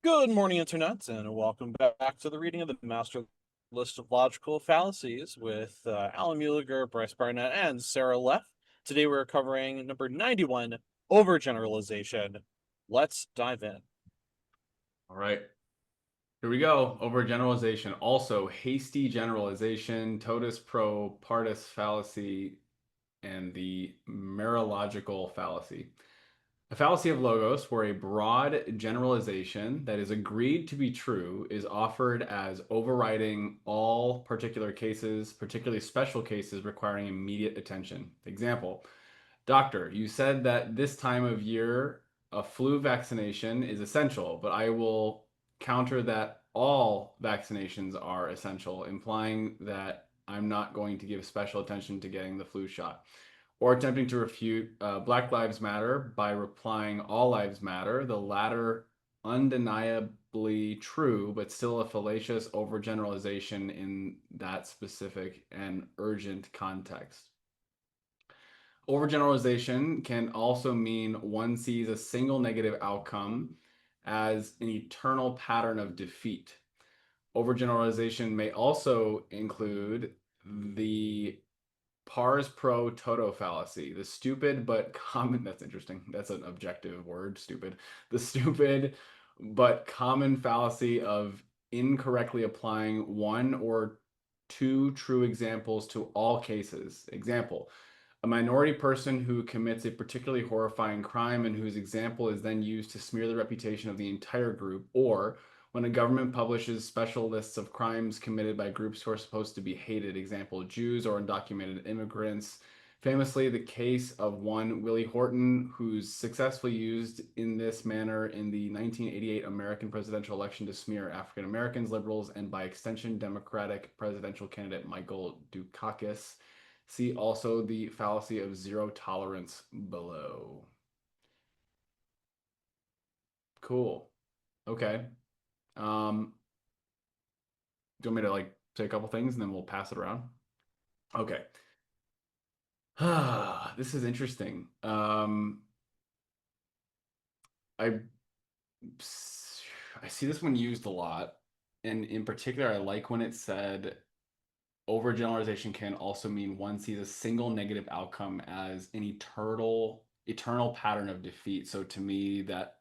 Good morning, Internet, and welcome back to the reading of the Master List of Logical Fallacies with Alan Muliger, Bryce Barnett, and Sarah Leff. Today we're covering number 91, Overgeneralization. Let's dive in. All right, here we go. Overgeneralization. Also, hasty generalization, totus pro partus fallacy, and the Merological fallacy. A fallacy of logos, where a broad generalization that is agreed to be true is offered as overriding all particular cases, particularly special cases requiring immediate attention. Example: Doctor, you said that this time of year a flu vaccination is essential, but I will counter that all vaccinations are essential, implying that I'm not going to give special attention to getting the flu shot. Or attempting to refute Black Lives Matter by replying all lives matter, the latter undeniably true, but still a fallacious overgeneralization in that specific and urgent context. Overgeneralization can also mean one sees a single negative outcome as an eternal pattern of defeat. Overgeneralization may also include the pars pro toto fallacy, the stupid but common, that's interesting, that's an objective word, stupid, the stupid but common fallacy of incorrectly applying one or two true examples to all cases. Example: a minority person who commits a particularly horrifying crime and whose example is then used to smear the reputation of the entire group, or when a government publishes special lists of crimes committed by groups who are supposed to be hated, example, Jews or undocumented immigrants. Famously, the case of one Willie Horton, who's successfully used in this manner in the 1988 American presidential election to smear African Americans, liberals, and by extension, Democratic presidential candidate Michael Dukakis. See also the fallacy of zero tolerance below. Cool. Okay. Do you want me to say a couple things and then we'll pass it around? Okay. This is interesting. I I see this one used a lot, and in particular, I like when it said overgeneralization can also mean one sees a single negative outcome as an eternal pattern of defeat. So to me, that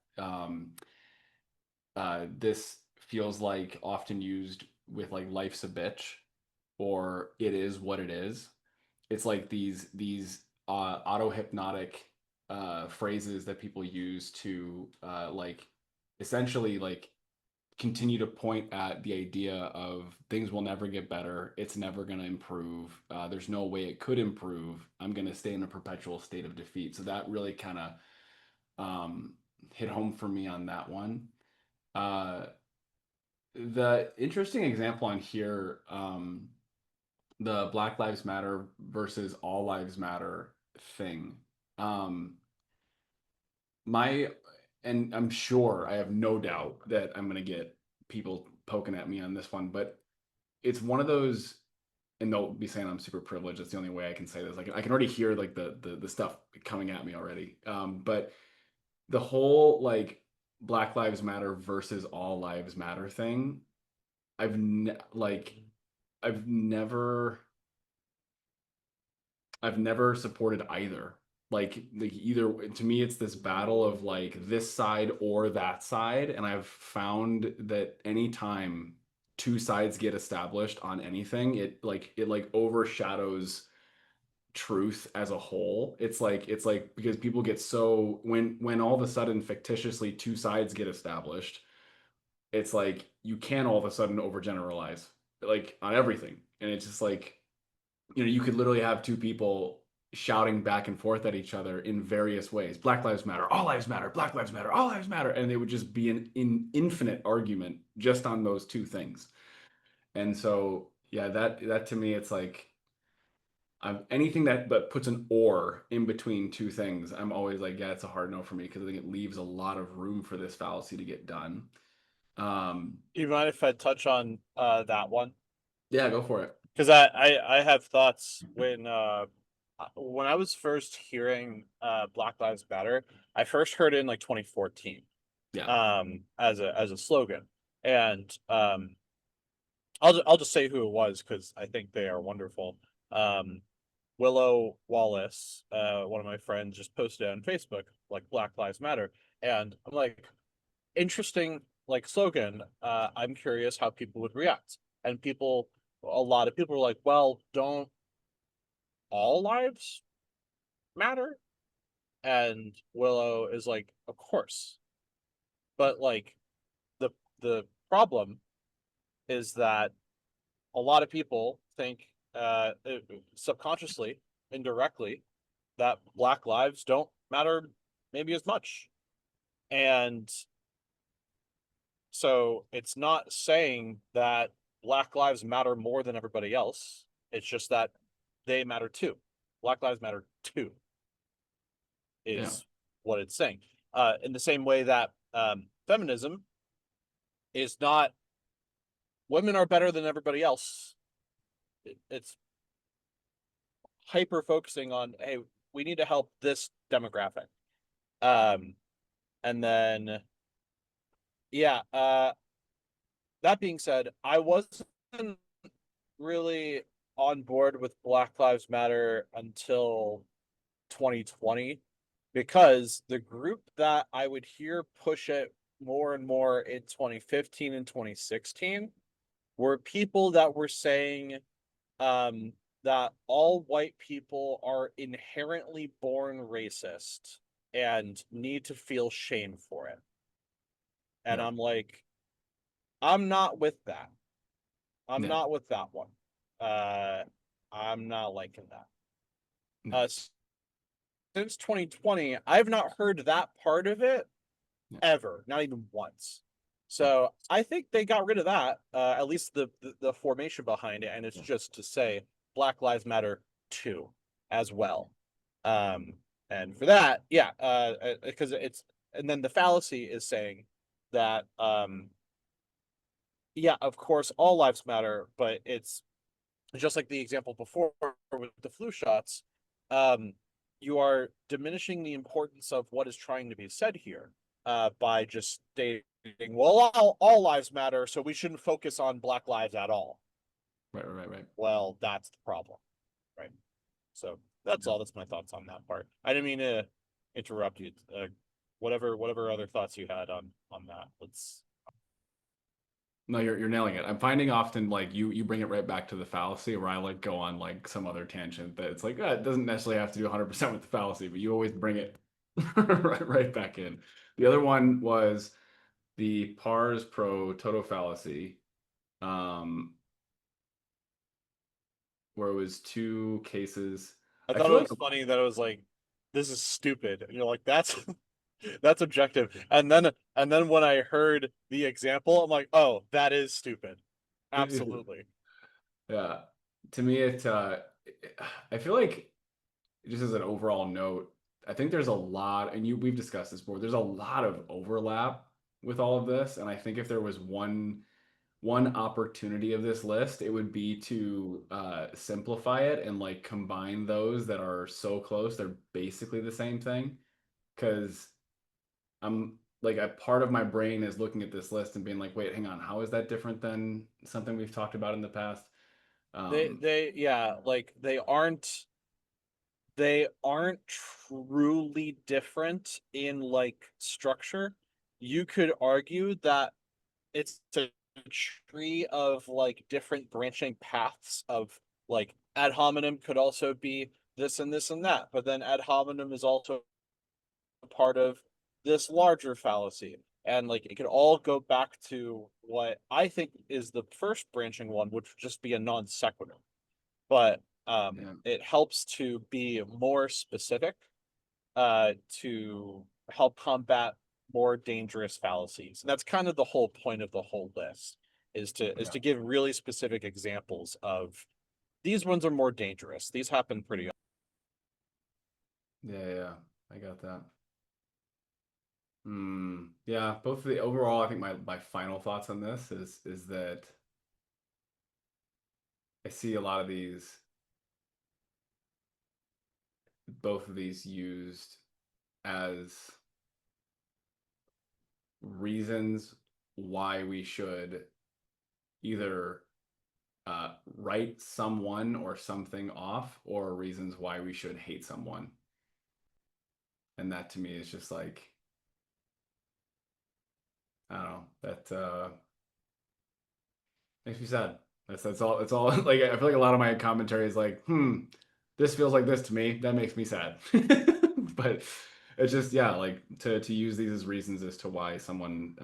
this feels like often used with like life's a bitch or it is what it is. It's like these auto hypnotic phrases that people use to essentially like continue to point at the idea of things will never get better. It's never going to improve. There's no way it could improve. I'm going to stay in a perpetual state of defeat. So that really kind of hit home for me on that one. Uh, the interesting example on here, the Black Lives Matter versus All Lives Matter thing. Um, my and I'm sure, I have no doubt that I'm gonna get people poking at me on this one, but it's one of those, and they'll be saying I'm super privileged. That's the only way I can say this. Like I can already hear like the stuff coming at me already. But the whole like Black Lives Matter versus All Lives Matter thing, I've ne- like I've never I've never supported either. Like either, to me it's this battle of like this side or that side, and I've found that anytime two sides get established on anything, it overshadows truth as a whole. It's like because people get so when all of a sudden fictitiously two sides get established, it's like you can all of a sudden overgeneralize like on everything. And it's just like, you could literally have two people shouting back and forth at each other in various ways. Black Lives Matter, all lives matter, Black Lives Matter, all lives matter. And it would just be an infinite argument just on those two things. And so, yeah, that to me, it's like anything that puts an or in between two things, I'm always like, yeah, it's a hard no for me because I think it leaves a lot of room for this fallacy to get done. Um, Do you mind if I touch on that one? yeah, go for it. Because I have thoughts when I was first hearing Black Lives Matter, I first heard it in like 2014. Yeah. as a slogan. And I'll just say who it was because I think they are wonderful. Um, Willow Wallace, one of my friends, just posted on Facebook like Black Lives Matter, and I'm like, interesting like slogan. I'm curious how people would react, and a lot of people are like, well, don't all lives matter? And Willow is like, of course, but like the the problem is that a lot of people think subconsciously, indirectly, that Black lives don't matter maybe as much. And so it's not saying that Black lives matter more than everybody else. It's just that they matter too. Black lives matter too, Yeah. is what it's saying. In the same way that feminism is not women are better than everybody else. It's hyper focusing on, hey, we need to help this demographic. Um, and then yeah, that being said, I wasn't really on board with Black Lives Matter until 2020 because the group that I would hear push it more and more in 2015 and 2016 were people that were saying um, that all white people are inherently born racist and need to feel shame for it. And Yeah. I'm like, I'm not with that. I'm Yeah. not with that one. Uh, I'm not liking that. Yeah. Uh, since 2020, I've not heard that part of it Yeah. ever, not even once. Yeah. So I think they got rid of that, at least the formation behind it, and it's Yeah. just to say Black Lives Matter too, as well. Um, and for that, yeah, because it's and then the fallacy is saying that yeah, of course, all lives matter, but it's just like the example before with the flu shots. Um, you are diminishing the importance of what is trying to be said here by just stating, well, all lives matter, so we shouldn't focus on Black lives at all. Right. Right. Right. Well, that's the problem, right? So that's Yeah. all. That's my thoughts on that part. I didn't mean to interrupt you. Whatever other thoughts you had on that. Let's. No, you're nailing it. I'm finding often like you bring it right back to the fallacy where I like go on like some other tangent that it's like it doesn't necessarily have to do 100% with the fallacy, but you always bring it right back in. The other one was the pars pro toto fallacy, um, where it was two cases. I I thought feel it like was funny that it was like, this is stupid, and you're like, that's that's objective. And then when I heard the example, I'm like, oh, that is stupid. Absolutely. yeah, to me I feel like just as an overall note, I think there's a lot, and we've discussed this before. There's a lot of overlap with all of this, and I think if there was one opportunity of this list, it would be to simplify it and like combine those that are so close they're basically the same thing. Because I'm like a part of my brain is looking at this list and being like, wait, hang on, how is that different than something we've talked about in the past? They yeah, like they aren't truly different in like structure. You could argue that it's a tree of like different branching paths of like ad hominem could also be this and that, but then ad hominem is also part of this larger fallacy. And like it could all go back to what I think is the first branching one, which would just be a non sequitur. But Yeah, it helps to be more specific to help combat more dangerous fallacies. And that's kind of the whole point of the whole list is yeah, to give really specific examples of these ones are more dangerous. These happen pretty often. yeah. I got that. Yeah, both of the overall, I think my final thoughts on this is that I see a lot of both of these used as reasons why we should either write someone or something off, or reasons why we should hate someone. And that to me is just like, I don't know, that makes me sad. That's all. It's all like I feel like a lot of my commentary is like, this feels like this to me. That makes me sad. But it's just yeah, like to use these as reasons as to why someone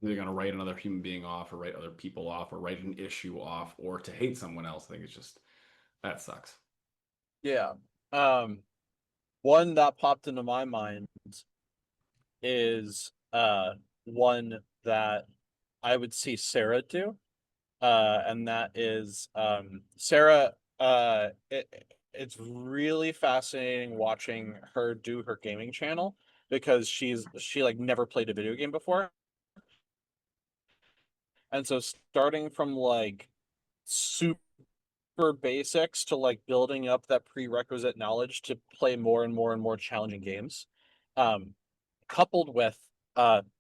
they're gonna write another human being off, or write other people off, or write an issue off, or to hate someone else. I think it's just that sucks. Yeah. Um, One that popped into my mind is one that I would see Sarah do. And that is Sarah. It's really fascinating watching her do her gaming channel because she like never played a video game before, and so starting from like super basics to like building up that prerequisite knowledge to play more and more and more challenging games, um, coupled with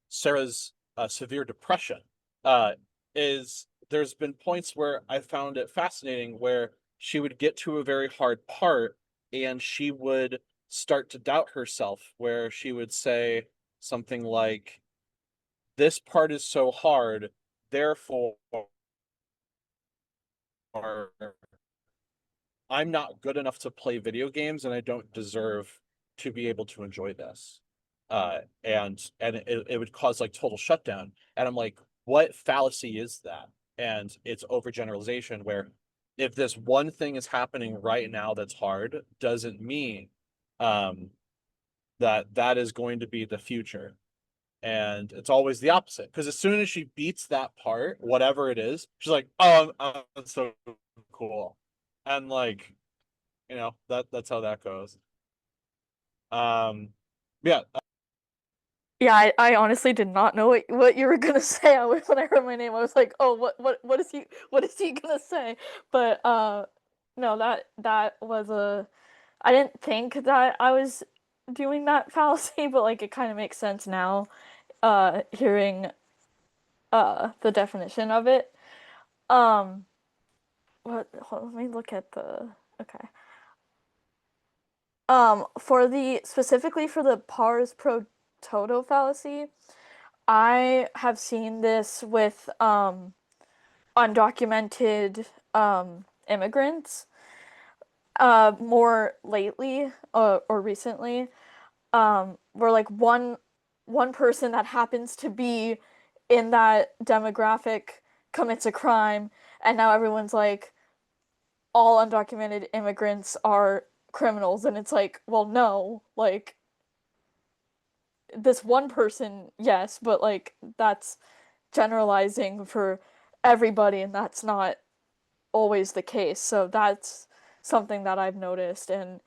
Sarah's severe depression, uh, is there's been points where I found it fascinating where she would get to a very hard part and she would start to doubt herself, where she would say something like, "This part is so hard, therefore I'm not good enough to play video games and I don't deserve to be able to enjoy this." And it would cause like total shutdown. And I'm like, what fallacy is that? And it's overgeneralization, where if this one thing is happening right now that's hard, doesn't mean um that that is going to be the future. And it's always the opposite. Because as soon as she beats that part, whatever it is, she's like, "Oh, I'm so cool." And like, that's how that goes. Um, yeah, Yeah, I honestly did not know what you were gonna say. When I heard my name, I was like, oh, what is he gonna say? But no, that was a. I didn't think that I was doing that fallacy, but like it kind of makes sense now, hearing the definition of it. Um, hold on, let me look at the. Okay. For the specifically for the pars pro toto fallacy, I have seen this with undocumented immigrants more lately, or recently, where like one person that happens to be in that demographic commits a crime, and now everyone's like, all undocumented immigrants are criminals, and it's like, well, no, like this one person, yes, but like that's generalizing for everybody, and that's not always the case. So that's something that I've noticed. And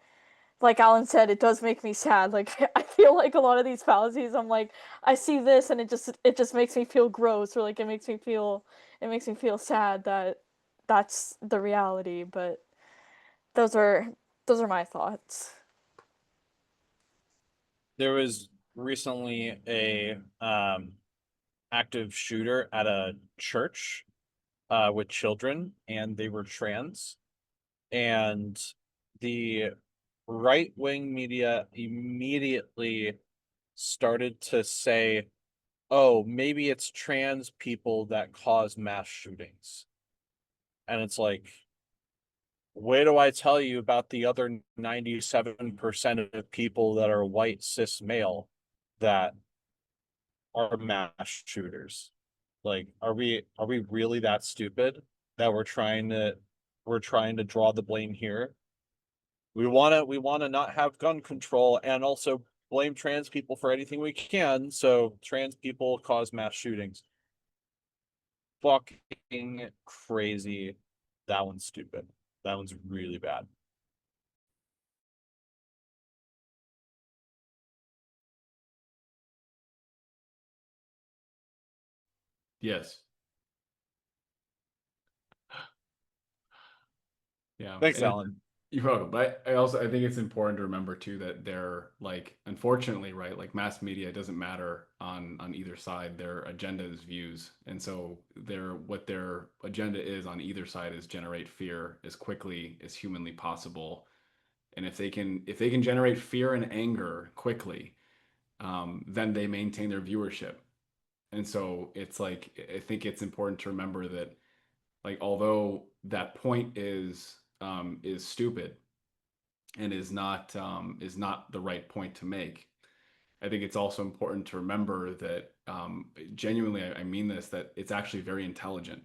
like Alan said, it does make me sad. Like I feel like a lot of these fallacies, I'm like, I see this and it just makes me feel gross, or like it makes me feel sad that that's the reality. But those are those are my thoughts. there was recently a active shooter at a church with children, and they were trans, and the right wing media immediately started to say, "Oh, maybe it's trans people that cause mass shootings." And it's like, where do I tell you about the other 97% of people that are white cis male that are mass shooters? Like, are we really that stupid that we're trying to draw the blame here? We wanna not have gun control and also blame trans people for anything we can, so trans people cause mass shootings. Fucking crazy. That one's stupid. That one's really bad. Yes. Yeah. Thanks, Alan. You're welcome. But I think it's important to remember too that they're like, unfortunately, right? Like mass media doesn't matter on either side. Their agenda is views, and so what their agenda is on either side is generate fear as quickly as humanly possible. And if they can generate fear and anger quickly, then they maintain their viewership. And so it's like I think it's important to remember that like although that point is stupid and is not the right point to make. I think it's also important to remember that genuinely, I mean this, that it's actually very intelligent.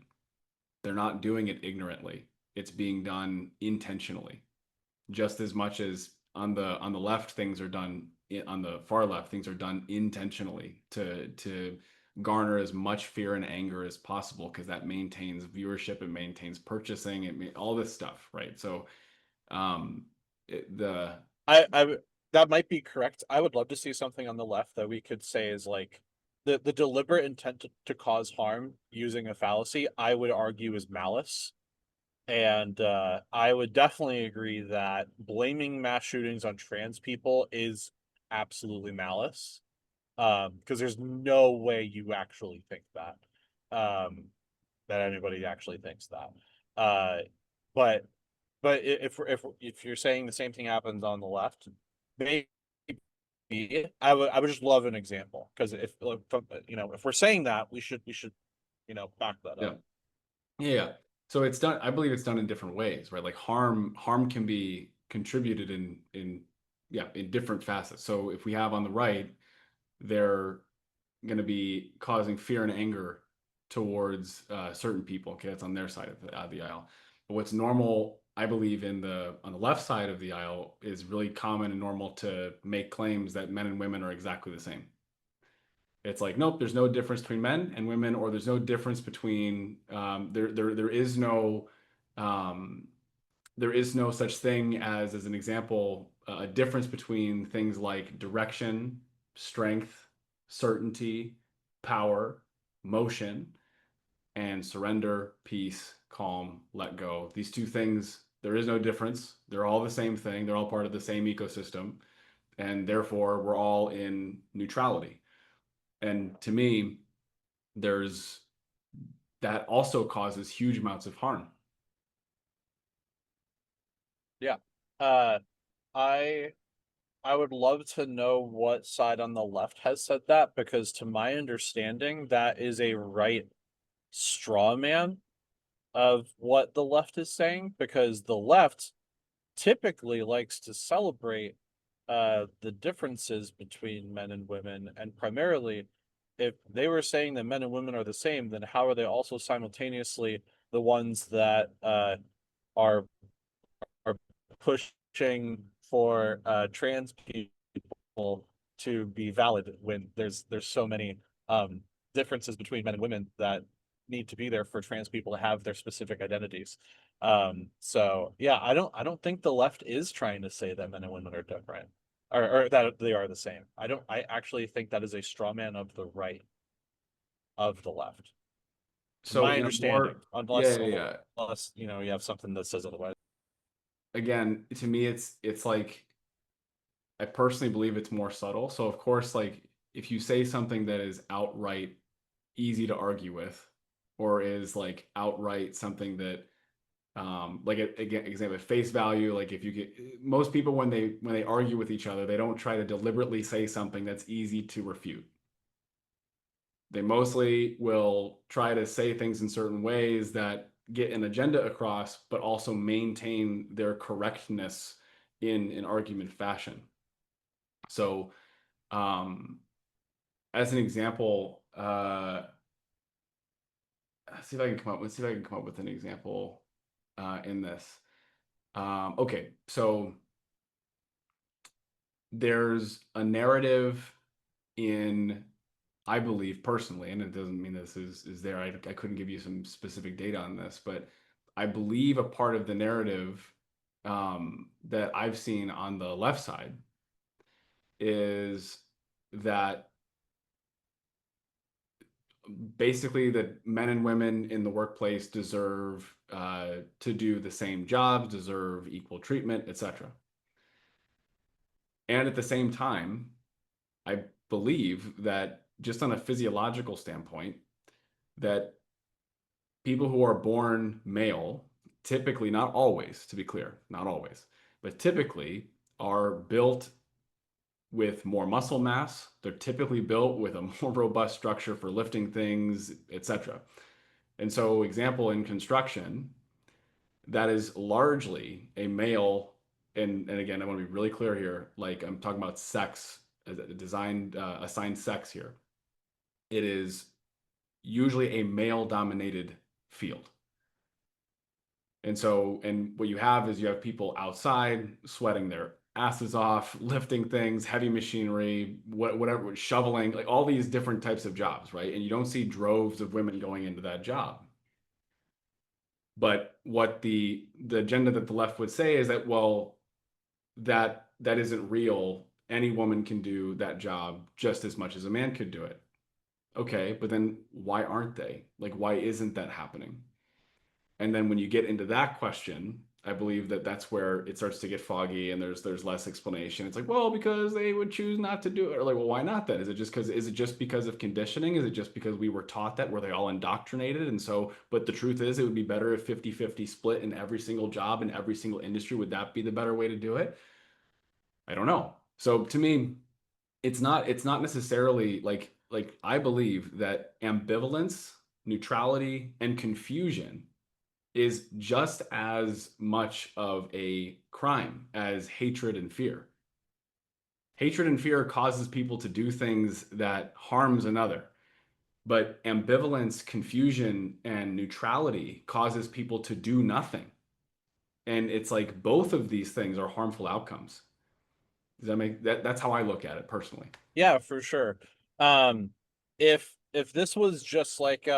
They're not doing it ignorantly. It's being done intentionally, just as much as on the left things are done on the far left things are done intentionally to garner as much fear and anger as possible because that maintains viewership, it maintains purchasing, all this stuff, right? So um, the I that might be correct. I would love to see something on the left that we could say is like the deliberate intent to cause harm using a fallacy, I would argue is malice. And I would definitely agree that blaming mass shootings on trans people is absolutely malice. Because there's no way you actually think that. That anybody actually thinks that. Uh, but if you're saying the same thing happens on the left, maybe I would just love an example because if we're saying that we should back that yeah. up. Yeah. So it's done, I believe it's done in different ways, right? Like harm can be contributed in different facets. So if we have on the right, they're going to be causing fear and anger towards certain people. Okay, that's on their side of the aisle. But what's normal, I believe, on the left side of the aisle is really common and normal to make claims that men and women are exactly the same. It's like, nope, there's no difference between men and women, or there's no difference between um, there is no such thing as an example, a difference between things like direction, strength, certainty, power, motion, and surrender, peace, calm, let go. These two things, there is no difference. They're all the same thing. They're all part of the same ecosystem. And therefore, we're all in neutrality. And to me, there's that also causes huge amounts of harm. Yeah. Uh, I I would love to know what side on the left has said that because to my understanding, that is a right straw man of what the left is saying because the left typically likes to celebrate the differences between men and women, and primarily if they were saying that men and women are the same, then how are they also simultaneously the ones that are are pushing for trans people to be valid when there's so many differences between men and women that need to be there for trans people to have their specific identities. So yeah, I don't think the left is trying to say that men and women are different or that they are the same. I actually think that is a straw man of the right of the left, to So my in a understanding, more, yeah, unless yeah, yeah. you have something that says otherwise. Again, to me, it's like I personally believe it's more subtle. So of course, like if you say something that is outright easy to argue with, or is like outright something that like again example at face value, like if you get most people when they argue with each other, they don't try to deliberately say something that's easy to refute. They mostly will try to say things in certain ways that get an agenda across, but also maintain their correctness in an argument fashion. So, as an example, let's see if I can come up with an example in this. Okay, so there's a narrative in, I believe personally, and it doesn't mean this is there. I couldn't give you some specific data on this, but I believe a part of the narrative that I've seen on the left side is that basically that men and women in the workplace deserve to do the same jobs, deserve equal treatment, etc. And at the same time, I believe that just on a physiological standpoint, that people who are born male, typically, not always, to be clear, not always, but typically are built with more muscle mass. They're typically built with a more robust structure for lifting things, etc. And so, example in construction, that is largely a male. And again, I want to be really clear here. Like I'm talking about sex, designed, assigned sex here. It is usually a male dominated field. And so, and what you have is you have people outside sweating their asses off, lifting things, heavy machinery, whatever, shoveling, like all these different types of jobs, right? And you don't see droves of women going into that job. But what the agenda that the left would say is that, well, that isn't real. Any woman can do that job just as much as a man could do it. Okay, but then why aren't they? Like, why isn't that happening? And then when you get into that question, I believe that that's where it starts to get foggy and there's less explanation. It's like, well, because they would choose not to do it. Or like, well, why not then? Is it just because of conditioning? Is it just because we were taught that? Were they all indoctrinated? And so, but the truth is it would be better if 50-50 split in every single job in every single industry. Would that be the better way to do it? I don't know. So to me, it's not necessarily like I believe that ambivalence, neutrality, and confusion is just as much of a crime as hatred and fear. Hatred and fear causes people to do things that harms another. But ambivalence, confusion, and neutrality causes people to do nothing. And it's like both of these things are harmful outcomes. Does that make that's how I look at it personally. Yeah, for sure. Um, if this was just like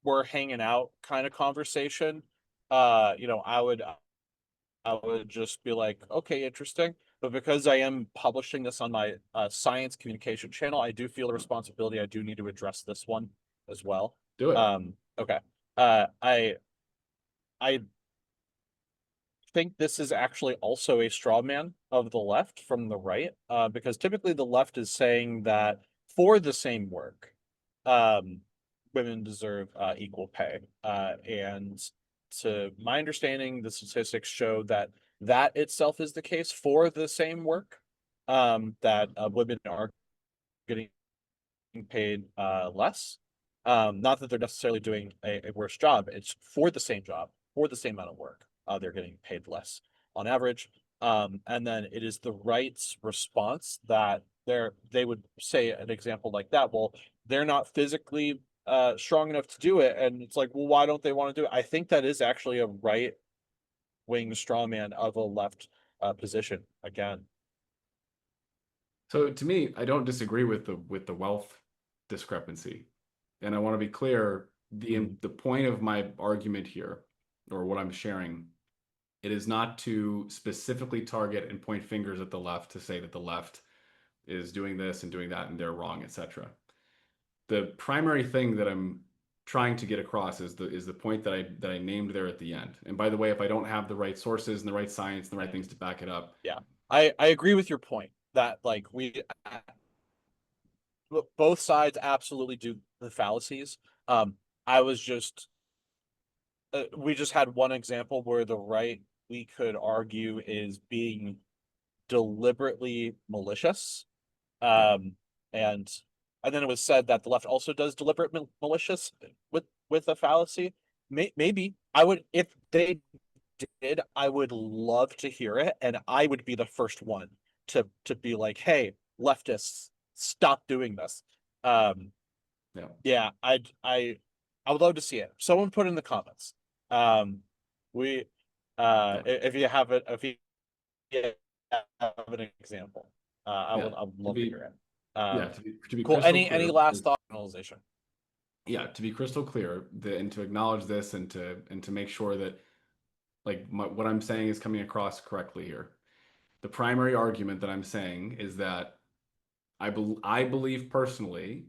we're hanging out kind of conversation, I would just be like, okay, interesting. But because I am publishing this on my science communication channel, I do feel a responsibility. I do need to address this one as well. Do it. Okay. I think this is actually also a straw man of the left from the right, because typically the left is saying that for the same work, um, women deserve equal pay. And to my understanding, the statistics show that that itself is the case for the same work, that women are getting paid less. Not that they're necessarily doing a worse job. It's for the same job, for the same amount of work. They're getting paid less on average. And then it is the right's response that they would say an example like that. Well, they're not physically strong enough to do it. And it's like, well, why don't they want to do it? I think that is actually a right wing straw man of a left position again. So to me, I don't disagree with the wealth discrepancy. And I want to be clear, the point of my argument here, or what I'm sharing, it is not to specifically target and point fingers at the left to say that the left is doing this and doing that and they're wrong, etc. The primary thing that I'm trying to get across is the point that I named there at the end. And by the way, if I don't have the right sources and the right science and the right things to back it up, Yeah, I agree with your point that like both sides absolutely do the fallacies. I was just we just had one example where the right, we could argue, is being deliberately malicious. yeah. And then it was said that the left also does deliberate malicious with a fallacy. Maybe I would, if they did, I would love to hear it, and I would be the first one to be like, hey, leftists, stop doing this. Um, Yeah. yeah, I would love to see it. Someone put in the comments. Um, we Yeah. if you have it, if you have an example, Yeah. I would To love to be hear it. yeah, to be Cool. crystal Any clear, last thought on generalization? yeah, to be crystal clear, and to acknowledge this and to make sure that like what I'm saying is coming across correctly here. The primary argument that I'm saying is that I believe personally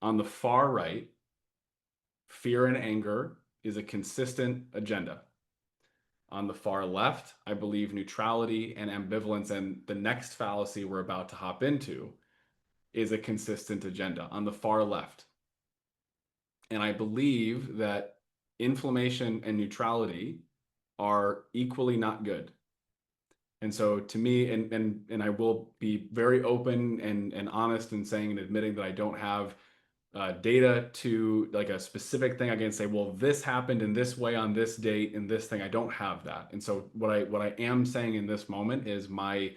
On the far right, fear and anger is a consistent agenda. On the far left, I believe neutrality and ambivalence, and the next fallacy we're about to hop into, is a consistent agenda on the far left. And I believe that inflammation and neutrality are equally not good. And so to me, and I will be very open and honest in saying and admitting that I don't have data to like a specific thing. I can say, well, this happened in this way on this date in this thing. I don't have that. And so what I am saying in this moment is my,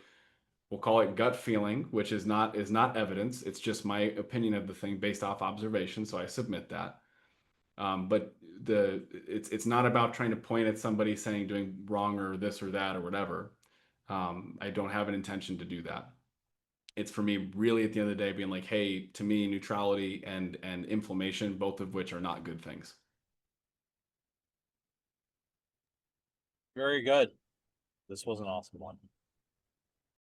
we'll call it gut feeling, which is not evidence. It's just my opinion of the thing based off observation. So I submit that. But it's not about trying to point at somebody saying doing wrong or this or that or whatever. I don't have an intention to do that. It's for me really at the end of the day being like, hey, to me, neutrality and inflammation, both of which are not good things. Very good. This was an awesome one.